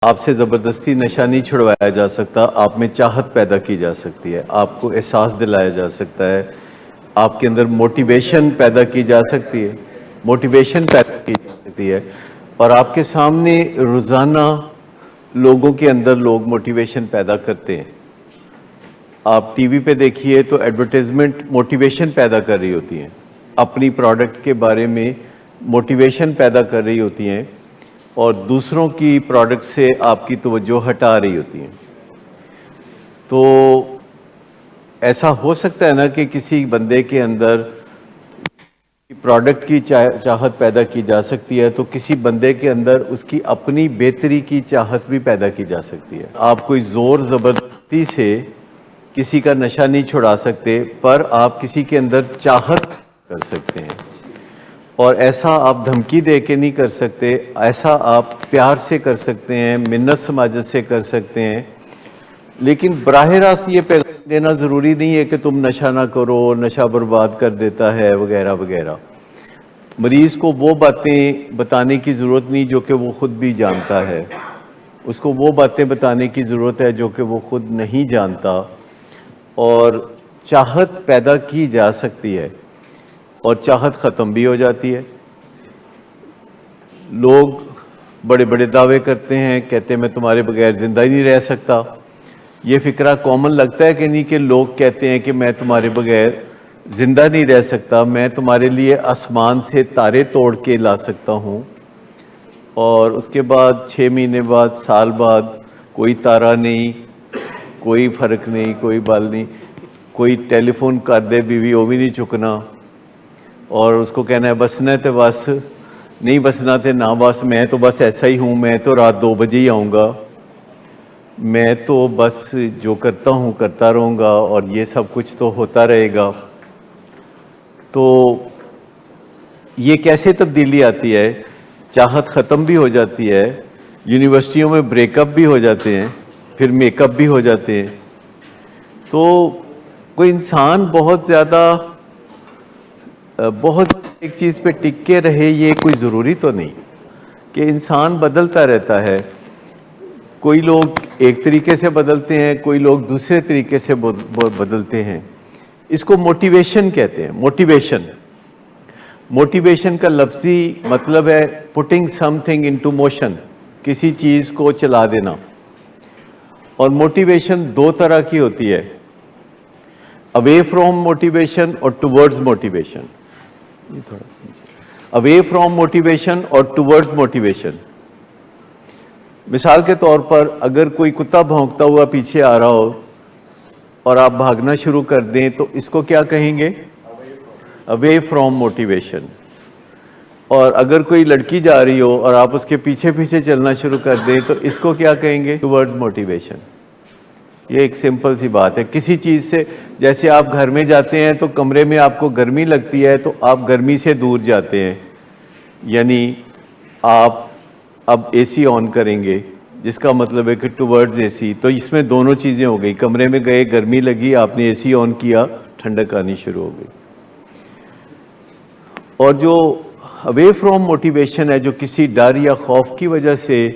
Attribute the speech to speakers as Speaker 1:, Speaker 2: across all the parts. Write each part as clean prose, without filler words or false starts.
Speaker 1: آپ سے زبردستی نشہ نہیں چھڑوایا جا سکتا، آپ میں چاہت پیدا کی جا سکتی ہے، آپ کو احساس دلایا جا سکتا ہے، آپ کے اندر موٹیویشن پیدا کی جا سکتی ہے، اور آپ کے سامنے روزانہ لوگوں کے اندر لوگ موٹیویشن پیدا کرتے ہیں۔ آپ ٹی وی پہ دیکھیے تو ایڈورٹائزمنٹ موٹیویشن پیدا کر رہی ہوتی ہیں، اپنی پروڈکٹ کے بارے میں موٹیویشن پیدا کر رہی ہوتی ہیں اور دوسروں کی پروڈکٹ سے آپ کی توجہ ہٹا رہی ہوتی ہیں۔ تو ایسا ہو سکتا ہے نا کہ کسی بندے کے اندر پروڈکٹ کی چاہت پیدا کی جا سکتی ہے، تو کسی بندے کے اندر اس کی اپنی بہتری کی چاہت بھی پیدا کی جا سکتی ہے۔ آپ کوئی زور زبردستی سے کسی کا نشہ نہیں چھڑا سکتے، پر آپ کسی کے اندر چاہت کر سکتے ہیں، اور ایسا آپ دھمکی دے کے نہیں کر سکتے، ایسا آپ پیار سے کر سکتے ہیں، منت سماجت سے کر سکتے ہیں، لیکن براہ راست یہ پیغام دینا ضروری نہیں ہے کہ تم نشہ نہ کرو، نشہ برباد کر دیتا ہے وغیرہ وغیرہ۔ مریض کو وہ باتیں بتانے کی ضرورت نہیں جو کہ وہ خود بھی جانتا ہے، اس کو وہ باتیں بتانے کی ضرورت ہے جو کہ وہ خود نہیں جانتا، اور چاہت پیدا کی جا سکتی ہے اور چاہت ختم بھی ہو جاتی ہے۔ لوگ بڑے بڑے دعوے کرتے ہیں، کہتے ہیں میں تمہارے بغیر زندہ ہی نہیں رہ سکتا۔ یہ فکرہ کامن لگتا ہے کہ نہیں، کہ لوگ کہتے ہیں کہ میں تمہارے بغیر زندہ نہیں رہ سکتا، میں تمہارے لیے آسمان سے تارے توڑ کے لا سکتا ہوں، اور اس کے بعد 6 مہینے بعد، سال بعد کوئی تارا نہیں، کوئی فرق نہیں، کوئی بال نہیں، کوئی ٹیلی فون کر دے بیوی وہ بھی نہیں چکنا، اور اس کو کہنا ہے بسنا ہے تو بس، نہیں بسنا تے نہ بس، میں تو بس ایسا ہی ہوں، میں تو رات 2 بجے ہی آؤں گا، میں تو بس جو کرتا ہوں کرتا رہوں گا، اور یہ سب کچھ تو ہوتا رہے گا۔ تو یہ کیسے تبدیلی آتی ہے؟ چاہت ختم بھی ہو جاتی ہے، یونیورسٹیوں میں بریک اپ بھی ہو جاتے ہیں، پھر میک اپ بھی ہو جاتے ہیں۔ تو کوئی انسان بہت زیادہ ایک چیز پہ ٹک کے رہے، یہ کوئی ضروری تو نہیں کہ انسان بدلتا رہتا ہے۔ کوئی لوگ ایک طریقے سے بدلتے ہیں، کوئی لوگ دوسرے طریقے سے بدلتے ہیں۔ اس کو موٹیویشن کہتے ہیں۔ موٹیویشن کا لفظی مطلب ہے putting some thing into motion, کسی چیز کو چلا دینا۔ اور موٹیویشن 2 طرح کی ہوتی ہے، اوے فرام موٹیویشن اور towards motivation. Away from motivation اور ٹورڈز موٹیویشن۔ مثال کے طور پر اگر کوئی کتا بھونکتا ہوا پیچھے آ رہا ہو اور آپ بھاگنا شروع کر دیں تو اس کو کیا کہیں گے؟ Away from motivation. اور اگر کوئی لڑکی جا رہی ہو اور آپ اس کے پیچھے پیچھے چلنا شروع کر دیں تو اس کو کیا کہیں گے؟ Towards motivation. یہ ایک سمپل سی بات ہے۔ کسی چیز سے، جیسے آپ گھر میں جاتے ہیں تو کمرے میں آپ کو گرمی لگتی ہے تو آپ گرمی سے دور جاتے ہیں، یعنی آپ اب اے سی آن کریں گے، جس کا مطلب ہے کہ ٹورڈز اے سی۔ تو اس میں دونوں چیزیں ہو گئی، کمرے میں گئے، گرمی لگی، آپ نے اے سی آن کیا، ٹھنڈک آنی شروع ہو گئی۔ اور جو اوے فرام موٹیویشن ہے، جو کسی ڈر یا خوف کی وجہ سے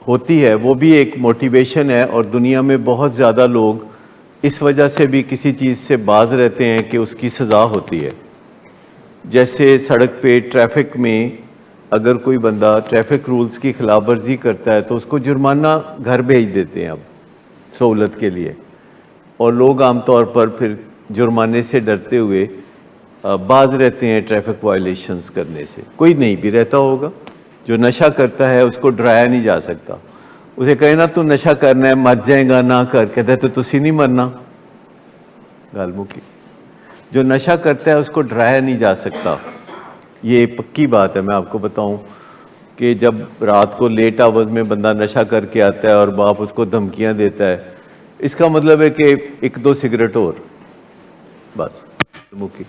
Speaker 1: ہوتی ہے، وہ بھی ایک موٹیویشن ہے، اور دنیا میں بہت زیادہ لوگ اس وجہ سے بھی کسی چیز سے باز رہتے ہیں کہ اس کی سزا ہوتی ہے۔ جیسے سڑک پہ ٹریفک میں اگر کوئی بندہ ٹریفک رولز کی خلاف ورزی کرتا ہے تو اس کو جرمانہ گھر بھیج دیتے ہیں اب سہولت کے لیے، اور لوگ عام طور پر پھر جرمانے سے ڈرتے ہوئے باز رہتے ہیں ٹریفک وائلیشنز کرنے سے۔ کوئی نہیں بھی رہتا ہوگا، جو نشہ کرتا ہے اس کو ڈرایا نہیں جا سکتا۔ اسے کہے نا تو نشہ کرنا ہے، مر جائے گا، نہ کر، کہتا ہے تو تسی نہیں مرنا، گل مکی۔ جو نشہ کرتا ہے اس کو ڈرایا نہیں جا سکتا، یہ پکی بات ہے۔ میں آپ کو بتاؤں کہ جب رات کو لیٹ آورز میں بندہ نشہ کر کے آتا ہے اور باپ اس کو دھمکیاں دیتا ہے، اس کا مطلب ہے کہ 1-2 سگریٹ اور بس مکی۔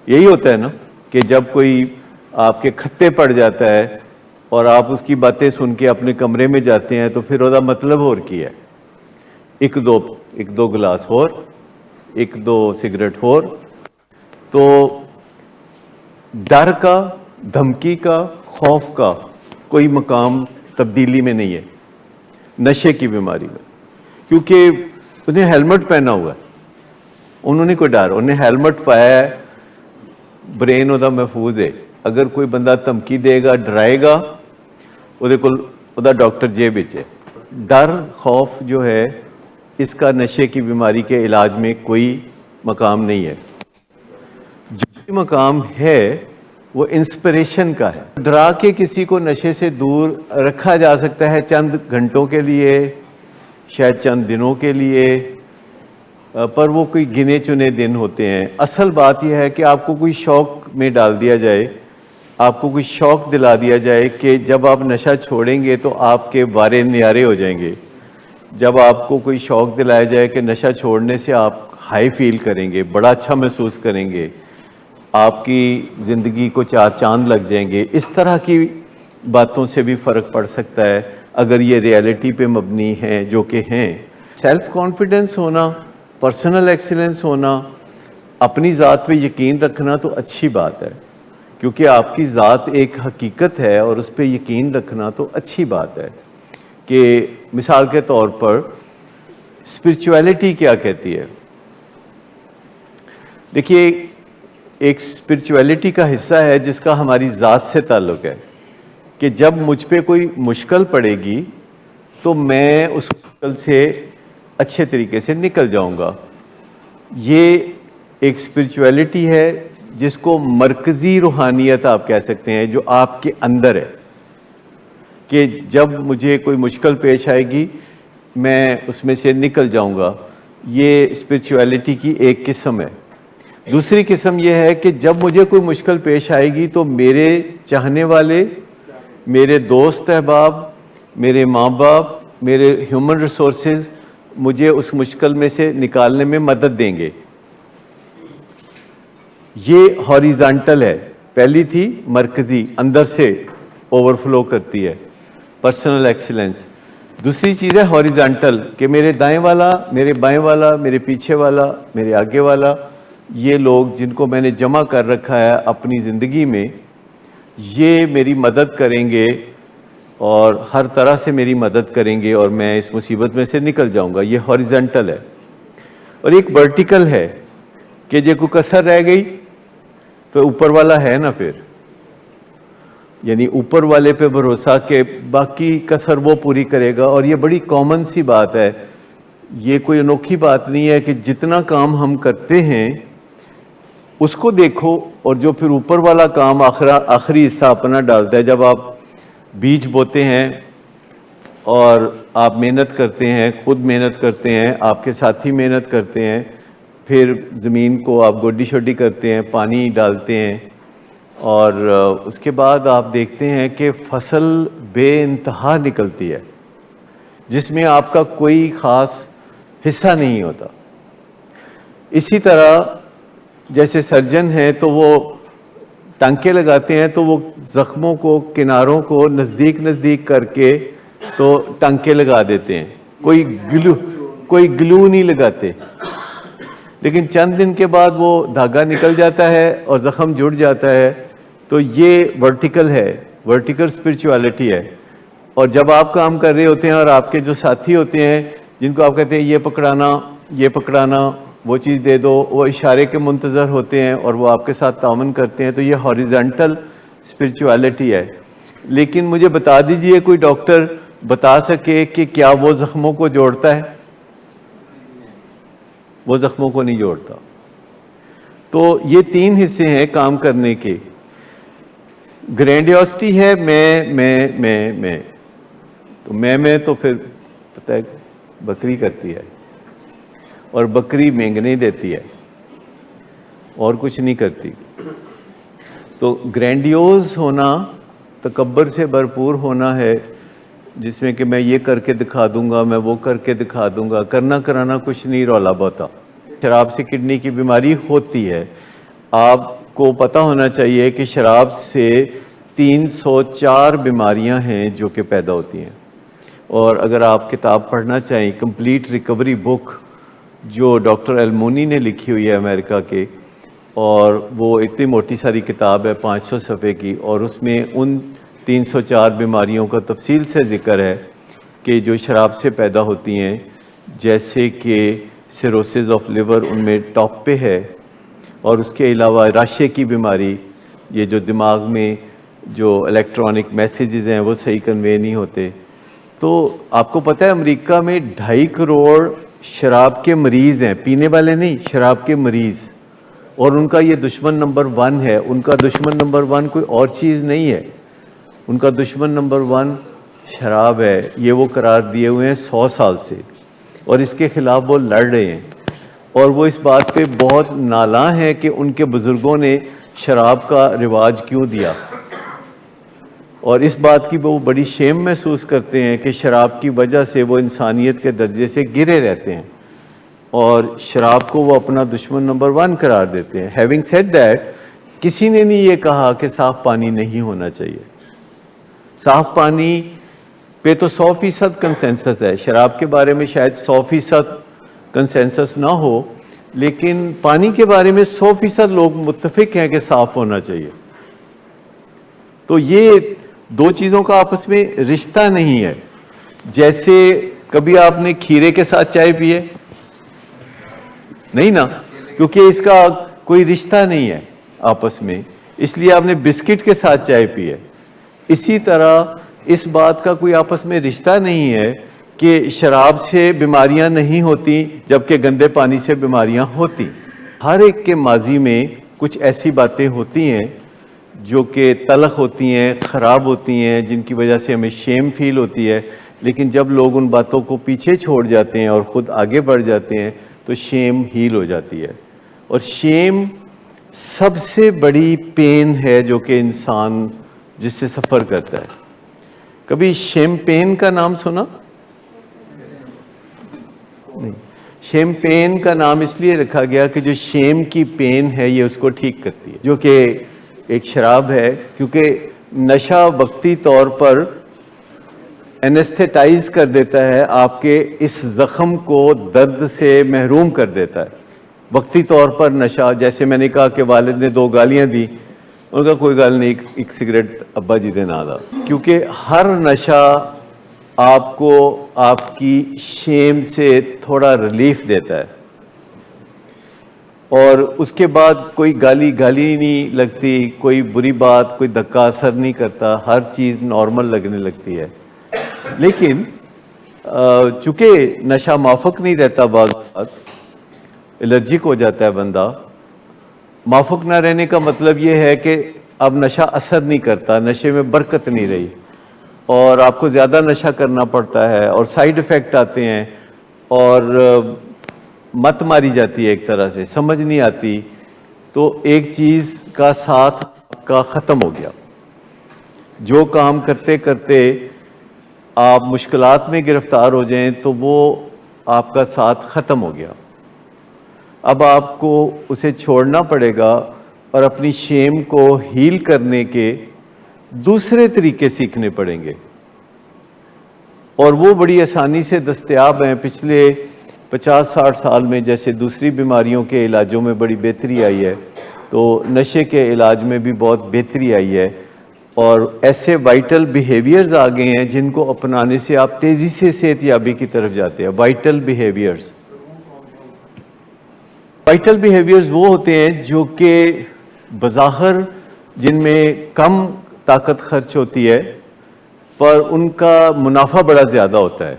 Speaker 1: یہی ہوتا ہے نا کہ جب کوئی آپ کے کھتے پڑ جاتا ہے اور آپ اس کی باتیں سن کے اپنے کمرے میں جاتے ہیں تو پھر وہ مطلب اور کی ہے، 1-2 گلاس اور، 1-2 سگریٹ اور۔ تو ڈر کا، دھمکی کا، خوف کا کوئی مقام تبدیلی میں نہیں ہے، نشے کی بیماری میں، کیونکہ انہیں ہیلمٹ پہنا ہوا ہے، انہوں نے کوئی ڈر، انہیں ہیلمٹ پایا ہے، برین وہ محفوظ ہے. اگر کوئی بندہ دھمکی دے گا، ڈرائے گا، وہ ڈاکٹر جیب وچ ہے. ڈر خوف جو ہے اس کا نشے کی بیماری کے علاج میں کوئی مقام نہیں ہے. جو بھی مقام ہے وہ انسپریشن کا ہے. ڈرا کے کسی کو نشے سے دور رکھا جا سکتا ہے چند گھنٹوں کے لیے، شاید چند دنوں کے لیے، پر وہ کوئی گنے چنے دن ہوتے ہیں. اصل بات یہ ہے کہ آپ کو کوئی شوق میں ڈال دیا جائے، آپ کو کوئی شوق دلا دیا جائے کہ جب آپ نشہ چھوڑیں گے تو آپ کے وارے نیارے ہو جائیں گے. جب آپ کو کوئی شوق دلایا جائے کہ نشہ چھوڑنے سے آپ ہائی فیل کریں گے، بڑا اچھا محسوس کریں گے، آپ کی زندگی کو چار چاند لگ جائیں گے، اس طرح کی باتوں سے بھی فرق پڑ سکتا ہے اگر یہ ریئلٹی پہ مبنی ہیں جو کہ ہیں. سیلف کانفیڈنس ہونا، پرسنل ایکسیلنس ہونا، اپنی ذات پہ یقین رکھنا تو اچھی بات ہے، کیونکہ آپ کی ذات ایک حقیقت ہے اور اس پہ یقین رکھنا تو اچھی بات ہے. کہ مثال کے طور پر اسپرچویلٹی کیا کہتی ہے؟ دیکھیے، ایک اسپرچویلٹی کا حصہ ہے جس کا ہماری ذات سے تعلق ہے کہ جب مجھ پہ کوئی مشکل پڑے گی تو میں اس مشکل سے اچھے طریقے سے نکل جاؤں گا. یہ ایک اسپرچویلٹی ہے جس کو مرکزی روحانیت آپ کہہ سکتے ہیں، جو آپ کے اندر ہے، کہ جب مجھے کوئی مشکل پیش آئے گی میں اس میں سے نکل جاؤں گا. یہ اسپرچویلٹی کی ایک قسم ہے. دوسری قسم یہ ہے کہ جب مجھے کوئی مشکل پیش آئے گی تو میرے چاہنے والے، میرے دوست احباب، میرے ماں باپ، میرے ہیومن ریسورسز مجھے اس مشکل میں سے نکالنے میں مدد دیں گے. یہ ہاریزانٹل ہے. پہلی تھی مرکزی، اندر سے اوور فلو کرتی ہے، پرسنل ایکسیلنس. دوسری چیز ہے ہاریزانٹل، کہ میرے دائیں والا، میرے بائیں والا، میرے پیچھے والا، میرے آگے والا، یہ لوگ جن کو میں نے جمع کر رکھا ہے اپنی زندگی میں، یہ میری مدد کریں گے اور ہر طرح سے میری مدد کریں گے اور میں اس مصیبت میں سے نکل جاؤں گا. یہ ہاریزانٹل ہے. اور ایک ورٹیکل ہے کہ جے کوئی کسر رہ گئی تو اوپر والا ہے نا، پھر یعنی اوپر والے پہ بھروسہ کہ باقی کسر وہ پوری کرے گا. اور یہ بڑی کامن سی بات ہے، یہ کوئی انوکھی بات نہیں ہے کہ جتنا کام ہم کرتے ہیں اس کو دیکھو اور جو پھر اوپر والا کام آخری حصہ اپنا ڈالتا ہے. جب آپ بیج بوتے ہیں اور آپ محنت کرتے ہیں، خود محنت کرتے ہیں، آپ کے ساتھی محنت کرتے ہیں، پھر زمین کو آپ گوڈی شوڈی کرتے ہیں، پانی ڈالتے ہیں، اور اس کے بعد آپ دیکھتے ہیں کہ فصل بے انتہا نکلتی ہے جس میں آپ کا کوئی خاص حصہ نہیں ہوتا. اسی طرح جیسے سرجن ہیں تو وہ ٹانکے لگاتے ہیں تو وہ زخموں کو، کناروں کو نزدیک کر کے تو ٹانکے لگا دیتے ہیں، کوئی گلو نہیں لگاتے. لیکن چند دن کے بعد وہ دھاگا نکل جاتا ہے اور زخم جڑ جاتا ہے. تو یہ ورٹیکل ہے، ورٹیکل اسپرچویلٹی ہے. اور جب آپ کام کر رہے ہوتے ہیں اور آپ کے جو ساتھی ہوتے ہیں جن کو آپ کہتے ہیں یہ پکڑانا، وہ چیز دے دو، وہ اشارے کے منتظر ہوتے ہیں اور وہ آپ کے ساتھ تعاون کرتے ہیں، تو یہ ہاریزانٹل اسپرچویلٹی ہے. لیکن مجھے بتا دیجئے کوئی ڈاکٹر بتا سکے کہ کیا وہ زخموں کو جوڑتا ہے؟ وہ زخموں کو نہیں جوڑتا. تو یہ تین حصے ہیں کام کرنے کے. گرینڈیوسٹی ہے میں تو میں تو پھر پتہ ہے بکری کرتی ہے، اور بکری مینگنے دیتی ہے اور کچھ نہیں کرتی. تو گرینڈیوز ہونا، تکبر سے بھرپور ہونا ہے، جس میں کہ میں یہ کر کے دکھا دوں گا، میں وہ کر کے دکھا دوں گا، کرنا کرانا کچھ نہیں، رولا بہتا. شراب سے کڈنی کی بیماری ہوتی ہے. آپ کو پتہ ہونا چاہیے کہ شراب سے 304 بیماریاں ہیں جو کہ پیدا ہوتی ہیں. اور اگر آپ کتاب پڑھنا چاہیں، کمپلیٹ ریکوری بک جو ڈاکٹر المونی نے لکھی ہوئی ہے امریکہ کے، اور وہ اتنی موٹی ساری کتاب ہے 500 صفحے کی، اور اس میں ان 304 بیماریوں کا تفصیل سے ذکر ہے کہ جو شراب سے پیدا ہوتی ہیں، جیسے کہ سیروسز آف لیور ان میں ٹاپ پہ ہے، اور اس کے علاوہ راشے کی بیماری، یہ جو دماغ میں جو الیکٹرانک میسیجز ہیں وہ صحیح کنوے نہیں ہوتے. تو آپ کو پتہ ہے امریکہ میں 2.5 کروڑ شراب کے مریض ہیں، پینے والے نہیں، شراب کے مریض، اور ان کا یہ دشمن نمبر 1 ہے. ان کا دشمن نمبر 1 کوئی اور چیز نہیں ہے، ان کا دشمن نمبر 1 شراب ہے. یہ وہ قرار دیے ہوئے ہیں 100 سال سے، اور اس کے خلاف وہ لڑ رہے ہیں. اور وہ اس بات پہ بہت نالاں ہیں کہ ان کے بزرگوں نے شراب کا رواج کیوں دیا، اور اس بات کی وہ بڑی شیم محسوس کرتے ہیں کہ شراب کی وجہ سے وہ انسانیت کے درجے سے گرے رہتے ہیں، اور شراب کو وہ اپنا دشمن نمبر 1 قرار دیتے ہیں. ہیونگ سیڈ دیٹ، کسی نے نہیں یہ کہا کہ صاف پانی نہیں ہونا چاہیے. صاف پانی پہ تو 100% کنسنسس ہے. شراب کے بارے میں شاید 100% کنسنسس نہ ہو، لیکن پانی کے بارے میں 100% لوگ متفق ہیں کہ صاف ہونا چاہیے. تو یہ 2 چیزوں کا آپس میں رشتہ نہیں ہے. جیسے کبھی آپ نے کھیرے کے ساتھ چائے پیے؟ نہیں نا، کیونکہ اس کا کوئی رشتہ نہیں ہے آپس میں، اس لیے آپ نے بسکٹ کے ساتھ چائے پی ہے. اسی طرح اس بات کا کوئی آپس میں رشتہ نہیں ہے کہ شراب سے بیماریاں نہیں ہوتی جبکہ گندے پانی سے بیماریاں ہوتی. ہر ایک کے ماضی میں کچھ ایسی باتیں ہوتی ہیں جو کہ تلخ ہوتی ہیں، خراب ہوتی ہیں، جن کی وجہ سے ہمیں شیم فیل ہوتی ہے. لیکن جب لوگ ان باتوں کو پیچھے چھوڑ جاتے ہیں اور خود آگے بڑھ جاتے ہیں تو شیم ہیل ہو جاتی ہے. اور شیم سب سے بڑی پین ہے جو کہ انسان جس سے سفر کرتا ہے. کبھی شیمپین کا نام سنا؟ نہیں. شیمپین کا نام اس لیے رکھا گیا کہ جو شیم کی پین ہے یہ اس کو ٹھیک کرتی ہے، جو کہ ایک شراب ہے، کیونکہ نشہ وقتی طور پر اینستھیٹائز کر دیتا ہے، آپ کے اس زخم کو درد سے محروم کر دیتا ہے. وقتی طور پر نشہ، جیسے میں نے کہا کہ والد نے 2 گالیاں دی، ان کا کوئی گال نہیں، ایک سگریٹ ابا جی دے نہ دا. کیونکہ ہر نشہ آپ کو آپ کی شیم سے تھوڑا ریلیف دیتا ہے، اور اس کے بعد کوئی گالی نہیں لگتی، کوئی بری بات، کوئی دھکا اثر نہیں کرتا، ہر چیز نارمل لگنے لگتی ہے. لیکن چونکہ نشہ موافق نہیں رہتا، بعض الرجک ہو جاتا ہے بندہ. موافق نہ رہنے کا مطلب یہ ہے کہ اب نشہ اثر نہیں کرتا، نشے میں برکت نہیں رہی، اور آپ کو زیادہ نشہ کرنا پڑتا ہے، اور سائیڈ ایفیکٹ آتے ہیں، اور مت ماری جاتی ہے، ایک طرح سے سمجھ نہیں آتی. تو ایک چیز کا ساتھ کا ختم ہو گیا. جو کام کرتے کرتے آپ مشکلات میں گرفتار ہو جائیں تو وہ آپ کا ساتھ ختم ہو گیا. اب آپ کو اسے چھوڑنا پڑے گا اور اپنی شیم کو ہیل کرنے کے دوسرے طریقے سیکھنے پڑیں گے، اور وہ بڑی آسانی سے دستیاب ہیں. پچھلے 50-60 سال میں جیسے دوسری بیماریوں کے علاجوں میں بڑی بہتری آئی ہے، تو نشے کے علاج میں بھی بہت بہتری آئی ہے، اور ایسے وائٹل بیہیویئرز آ گئے ہیں جن کو اپنانے سے آپ تیزی سے صحت یابی کی طرف جاتے ہیں. وائٹل بیہیویئرز وہ ہوتے ہیں جو کہ بظاہر جن میں کم طاقت خرچ ہوتی ہے پر ان کا منافع بڑا زیادہ ہوتا ہے.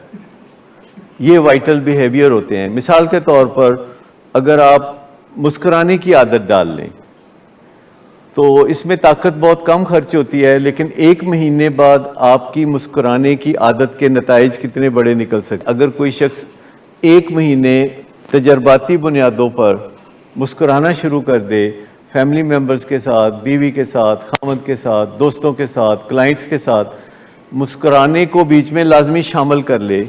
Speaker 1: یہ وائٹل بیہیویئر ہوتے ہیں. مثال کے طور پر اگر آپ مسکرانے کی عادت ڈال لیں تو اس میں طاقت بہت کم خرچ ہوتی ہے، لیکن 1 مہینے بعد آپ کی مسکرانے کی عادت کے نتائج کتنے بڑے نکل سکتے. اگر کوئی شخص 1 مہینے تجرباتی بنیادوں پر مسکرانا شروع کر دے، فیملی ممبرز کے ساتھ، بیوی کے ساتھ، خاوند کے ساتھ، دوستوں کے ساتھ، کلائنٹس کے ساتھ مسکرانے کو بیچ میں لازمی شامل کر لے،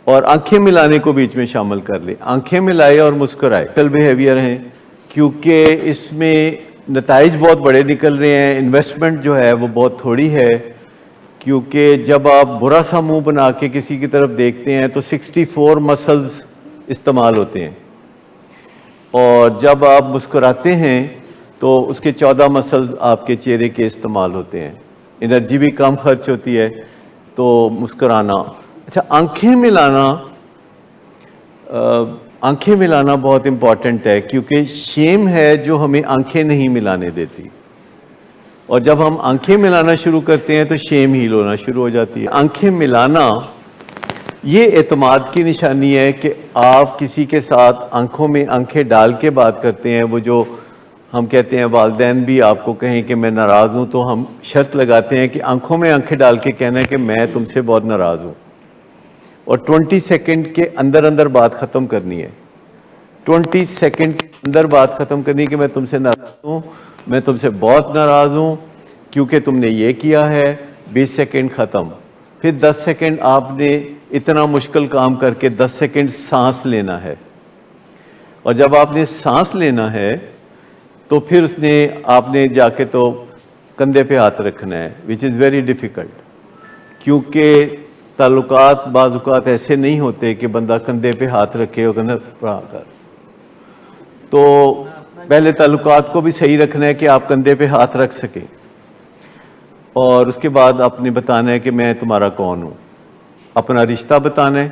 Speaker 1: اور آنکھیں ملانے کو بیچ میں شامل کر لے، آنکھیں ملائے اور مسکرائے، وائٹل بیہیویئر ہیں، کیونکہ اس میں نتائج بہت بڑے نکل رہے ہیں. انویسٹمنٹ جو ہے وہ بہت تھوڑی ہے، کیونکہ جب آپ برا سا منہ بنا کے کسی کی طرف دیکھتے ہیں تو 64 مسلز استعمال ہوتے ہیں، اور جب آپ مسکراتے ہیں تو اس کے 14 مسلز آپ کے چہرے کے استعمال ہوتے ہیں، انرجی بھی کم خرچ ہوتی ہے، تو مسکرانا. اچھا، آنکھیں ملانا بہت امپورٹنٹ ہے، کیونکہ شیم ہے جو ہمیں آنکھیں نہیں ملانے دیتی، اور جب ہم آنکھیں ملانا شروع کرتے ہیں تو شیم ہیل ہونا شروع ہو جاتی ہے. آنکھیں ملانا یہ اعتماد کی نشانی ہے کہ آپ کسی کے ساتھ آنکھوں میں آنکھیں ڈال کے بات کرتے ہیں. وہ جو ہم کہتے ہیں والدین بھی آپ کو کہیں کہ میں ناراض ہوں، تو ہم شرط لگاتے ہیں کہ آنکھوں میں آنکھیں ڈال کے کہنا ہے کہ میں تم سے بہت ناراض ہوں، اور 20 سیکنڈ کے اندر بات ختم کرنی ہے. 20 سیکنڈ کے اندر بات ختم کرنی کہ میں تم سے ناراض ہوں، میں تم سے بہت ناراض ہوں کیونکہ تم نے یہ کیا ہے. 20 سیکنڈ ختم. پھر 10 سیکنڈ آپ نے اتنا مشکل کام کر کے 10 سیکنڈ سانس لینا ہے، اور جب آپ نے سانس لینا ہے تو پھر آپ نے جا کے تو کندھے پہ ہاتھ رکھنا ہے، وچ از ویری ڈیفیکلٹ، کیونکہ تعلقات بعض اوقات ایسے نہیں ہوتے کہ بندہ کندھے پہ ہاتھ رکھے اور کندھے پڑھا کر. تو پہلے تعلقات کو بھی صحیح رکھنا ہے کہ آپ کندھے پہ ہاتھ رکھ سکیں، اور اس کے بعد آپ نے بتانا ہے کہ میں تمہارا کون ہوں، اپنا رشتہ بتانا ہے،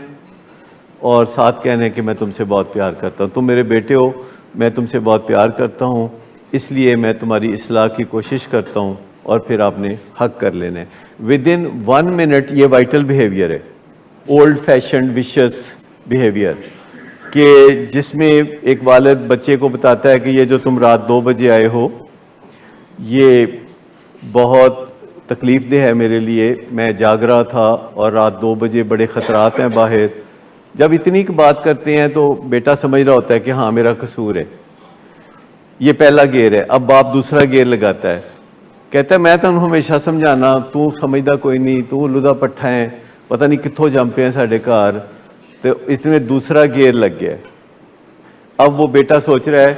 Speaker 1: اور ساتھ کہنا ہے کہ میں تم سے بہت پیار کرتا ہوں، تم میرے بیٹے ہو، میں تم سے بہت پیار کرتا ہوں، اس لیے میں تمہاری اصلاح کی کوشش کرتا ہوں. اور پھر آپ نے حق کر لینا ہے ودن 1 منٹ. یہ وائٹل بیہیویئر ہے، اولڈ فیشنڈ وشس بیہیویئر، کہ جس میں ایک والد بچے کو بتاتا ہے کہ یہ جو تم رات 2 بجے آئے ہو یہ بہت تکلیف دہ ہے میرے لیے، میں جاگ رہا تھا اور رات 2 بجے بڑے خطرات ہیں باہر. جب اتنی کی بات کرتے ہیں تو بیٹا سمجھ رہا ہوتا ہے کہ ہاں میرا قصور ہے. یہ پہلا گیئر ہے. اب باپ دوسرا گیئر لگاتا ہے، کہتا ہے میں تمہیں ہمیشہ سمجھانا، تو سمجھدا کوئی نہیں، تو لدھا پٹھا ہے، پتہ نہیں کتھوں جمپے ہیں ساڈے گھر. تو اس میں دوسرا گیئر لگ گیا. اب وہ بیٹا سوچ رہا ہے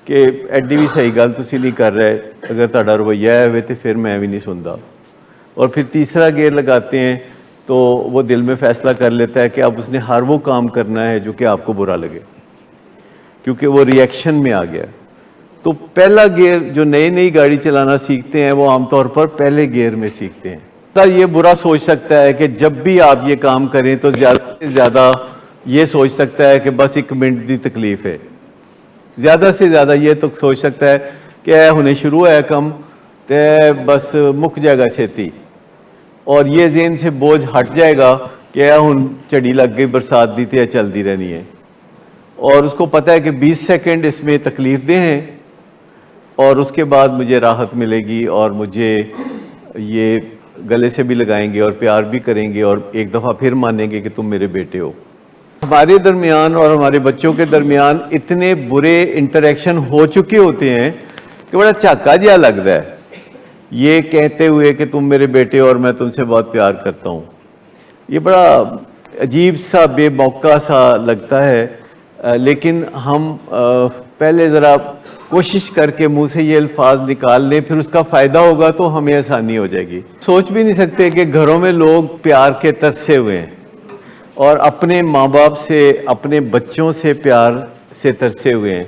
Speaker 1: کہ ایڈی بھی صحیح گل تسی نہیں کر رہے، اگر تہاڈا رویہ ہے تو پھر میں بھی نہیں سندا. اور پھر تیسرا گیئر لگاتے ہیں تو وہ دل میں فیصلہ کر لیتا ہے کہ اب اس نے ہر وہ کام کرنا ہے جو کہ آپ کو برا لگے، کیونکہ وہ ری ایکشن میں آ گیا. تو پہلا گیئر جو نئی گاڑی چلانا سیکھتے ہیں وہ عام طور پر پہلے گیئر میں سیکھتے ہیں. یہ برا سوچ سکتا ہے کہ جب بھی آپ یہ کام کریں تو زیادہ سے زیادہ یہ سوچ سکتا ہے کہ بس 1 منٹ دی تکلیف ہے. زیادہ سے زیادہ یہ تو سوچ سکتا ہے کہ اے ہنے شروع ہے کم تے بس مک جائے گا چھتی، اور یہ ذہن سے بوجھ ہٹ جائے گا کہ اے ہن چڑی لگ گئی برسات دی تے چلتی رہنی ہے. اور اس کو پتہ ہے کہ 20 سیکنڈ اس میں تکلیف دہ ہیں، اور اس کے بعد مجھے راحت ملے گی، اور مجھے یہ گلے سے بھی لگائیں گے اور پیار بھی کریں گے، اور ایک دفعہ پھر مانیں گے کہ تم میرے بیٹے ہو. ہمارے درمیان اور ہمارے بچوں کے درمیان اتنے برے انٹریکشن ہو چکے ہوتے ہیں کہ بڑا جھاکا جہا لگتا ہے یہ کہتے ہوئے کہ تم میرے بیٹے اور میں تم سے بہت پیار کرتا ہوں. یہ بڑا عجیب سا بے موقع سا لگتا ہے، لیکن ہم پہلے ذرا کوشش کر کے منہ سے یہ الفاظ نکال لیں، پھر اس کا فائدہ ہوگا تو ہمیں آسانی ہو جائے گی. سوچ بھی نہیں سکتے کہ گھروں میں لوگ پیار کے ترسے ہوئے ہیں، اور اپنے ماں باپ سے، اپنے بچوں سے پیار سے ترسے ہوئے ہیں،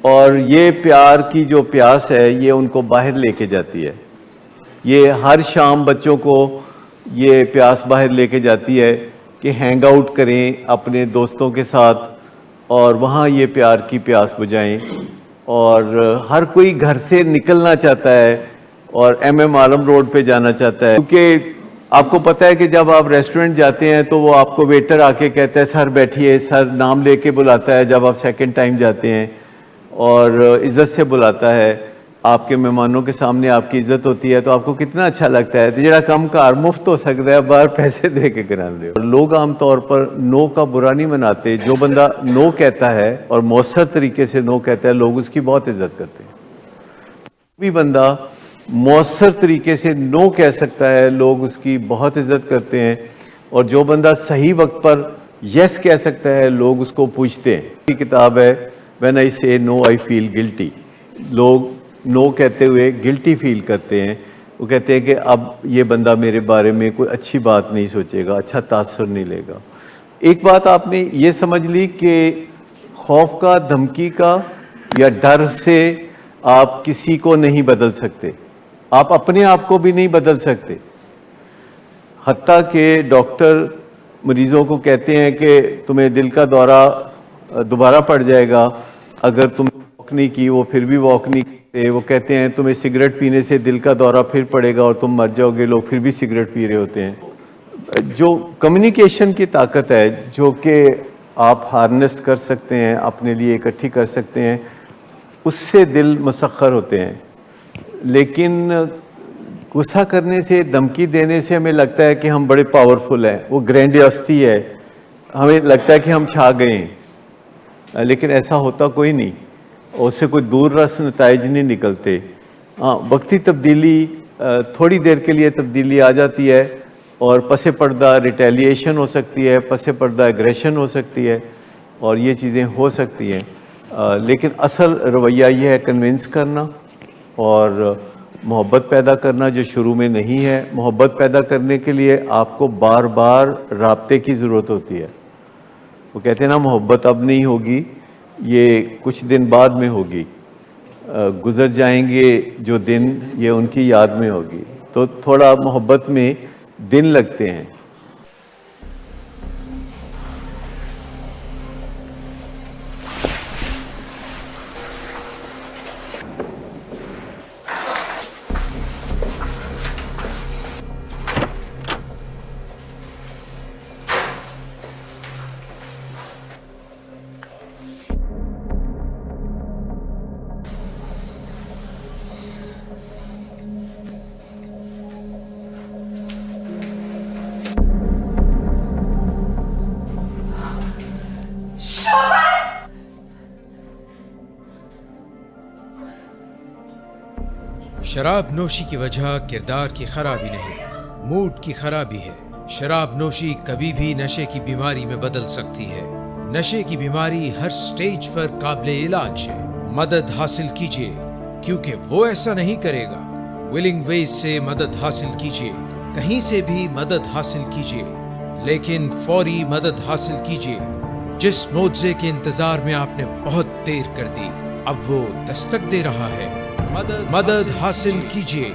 Speaker 1: اور یہ پیار کی جو پیاس ہے یہ ان کو باہر لے کے جاتی ہے. یہ ہر شام بچوں کو یہ پیاس باہر لے کے جاتی ہے کہ ہینگ آؤٹ کریں اپنے دوستوں کے ساتھ اور وہاں یہ پیار کی پیاس بجھائیں. اور ہر کوئی گھر سے نکلنا چاہتا ہے اور ایم عالم روڈ پہ جانا چاہتا ہے، کیونکہ آپ کو پتہ ہے کہ جب آپ ریسٹورنٹ جاتے ہیں تو وہ آپ کو ویٹر آ کے کہتا ہے سر بیٹھیے، سر نام لے کے بلاتا ہے. جب آپ سیکنڈ ٹائم جاتے ہیں اور عزت سے بلاتا ہے، آپ کے مہمانوں کے سامنے آپ کی عزت ہوتی ہے، تو آپ کو کتنا اچھا لگتا ہے. جڑا کم کار مفت ہو سکتا ہے باہر پیسے دے کے کرانے دے. لوگ عام طور پر نو کا برا نہیں مناتے. جو بندہ نو کہتا ہے اور مؤثر طریقے سے نو کہتا ہے لوگ اس کی بہت عزت کرتے ہیں. بھی بندہ مؤثر طریقے سے نو کہہ سکتا ہے لوگ اس کی بہت عزت کرتے ہیں، اور جو بندہ صحیح وقت پر یس کہہ سکتا ہے لوگ اس کو پوچھتے ہیں. یہ کتاب ہے When I say no I feel guilty. لوگ نو کہتے ہوئے گلٹی فیل کرتے ہیں. وہ کہتے ہیں کہ اب یہ بندہ میرے بارے میں کوئی اچھی بات نہیں سوچے گا، اچھا تاثر نہیں لے گا. ایک بات آپ نے یہ سمجھ لی کہ خوف کا، دھمکی کا یا ڈر سے آپ کسی کو نہیں بدل سکتے، آپ اپنے آپ کو بھی نہیں بدل سکتے. حتیٰ کہ ڈاکٹر مریضوں کو کہتے ہیں کہ تمہیں دل کا دورہ دوبارہ پڑ جائے گا اگر تم واک نہیں کی، وہ پھر بھی واک نہیں کرتے. وہ کہتے ہیں تمہیں سگریٹ پینے سے دل کا دورہ پھر پڑے گا اور تم مر جاؤ گے، لوگ پھر بھی سگریٹ پی رہے ہوتے ہیں. جو کمیونیکیشن کی طاقت ہے جو کہ آپ ہارنس کر سکتے ہیں، اپنے لیے اکٹھی کر سکتے ہیں، اس سے دل مسخر ہوتے ہیں. لیکن غصہ کرنے سے، دھمکی دینے سے ہمیں لگتا ہے کہ ہم بڑے پاورفل ہیں، وہ گرینڈیوسٹی ہے، ہمیں لگتا ہے کہ ہم چھا گئے ہیں. لیکن ایسا ہوتا کوئی نہیں، اس سے کوئی دور رس نتائج نہیں نکلتے. وقتی تبدیلی، تھوڑی دیر کے لیے تبدیلی آ جاتی ہے اور پس پردہ ریٹیلیشن ہو سکتی ہے، پس پردہ ایگریشن ہو سکتی ہے، اور یہ چیزیں ہو سکتی ہیں. لیکن اصل رویہ یہ ہے کنونس کرنا اور محبت پیدا کرنا، جو شروع میں نہیں ہے. محبت پیدا کرنے کے لیے آپ کو بار بار رابطے کی ضرورت ہوتی ہے. وہ کہتے ہیں نا محبت اب نہیں ہوگی، یہ کچھ دن بعد میں ہوگی، گزر جائیں گے جو دن یہ ان کی یاد میں ہوگی. تو تھوڑا محبت میں دن لگتے ہیں.
Speaker 2: شراب نوشی کی وجہ کردار کی خرابی نہیں، موڈ کی خرابی ہے. شراب نوشی کبھی بھی نشے کی بیماری میں بدل سکتی ہے. نشے کی بیماری ہر سٹیج پر قابل علاج ہے. مدد حاصل کیجیے کیونکہ وہ ایسا نہیں کرے گا. ولنگ ویز سے مدد حاصل کیجیے، کہیں سے بھی مدد حاصل کیجیے، لیکن فوری مدد حاصل کیجیے. جس معجزے کے انتظار میں آپ نے بہت دیر کر دی، اب وہ دستک دے رہا ہے. مدد حاصل کیجیے،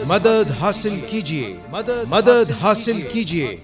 Speaker 2: مدد حاصل کیجیے، مدد حاصل کیجیے.